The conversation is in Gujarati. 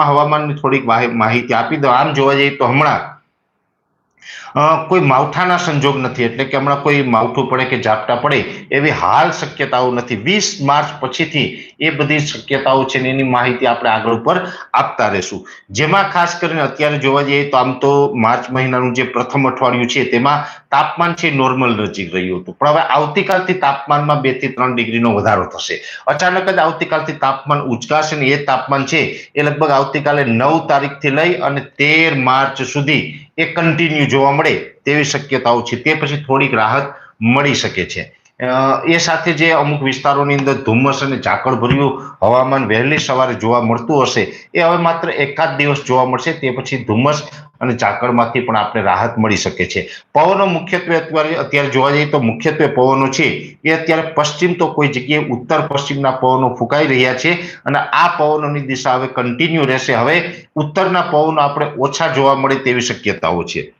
હવામાનની થોડીક માહિતી આપી દઉં. આમ જોવા જઈએ તો હમણાં કોઈ માવઠાના સંજોગ નથી, એટલે કે હમણાં કોઈ માવઠું પડે કે ઝાપટા પડે એવી હાલ શક્યતાઓ નથી. 20 માર્ચ પછીથી એ બધી શક્યતાઓ છે એની માહિતી આપણે આગળ ઉપર આપતા રહેશું. જેમાં ખાસ કરીને અત્યારે જોવા જઈએ તો આમ તો માર્ચ મહિનાનું જે પ્રથમ અઠવાડિયું છે તેમાં તાપમાન છે નોર્મલ નજીક રહ્યું હતું, પણ હવે આવતીકાલથી તાપમાનમાં 2 થી 3 ડિગ્રીનો વધારો થશે. અચાનક જ આવતીકાલથી તાપમાન ઉચકાશે ને એ તાપમાન છે એ લગભગ આવતીકાલે 9 તારીખથી લઈ અને 13 માર્ચ સુધી એ કન્ટિન્યુ જોવા મળે તેવી શક્યતાઓ છે. તે પછી થોડીક રાહત મળી શકે છે. એ સાથે જે અમુક વિસ્તારોની અંદર ધુમ્મસ અને ઝાકળભર્યું હવામાન વહેલી સવારે જોવા મળતું હશે એ હવે માત્ર એકાદ દિવસ જોવા મળશે. તે પછી ધુમ્મસ અને ઝાકળમાંથી પણ આપણે રાહત મળી શકે છે. પવનો મુખ્યત્વે અત્યારે જોવા જઈએ તો મુખ્યત્વે પવનો છે એ અત્યારે પશ્ચિમ તો કોઈ જગ્યાએ ઉત્તર પશ્ચિમના પવનો ફૂંકાઈ રહ્યા છે અને આ પવનોની દિશા હવે કન્ટિન્યુ રહેશે. હવે ઉત્તરના પવનો આપણે ઓછા જોવા મળે તેવી શક્યતાઓ છે.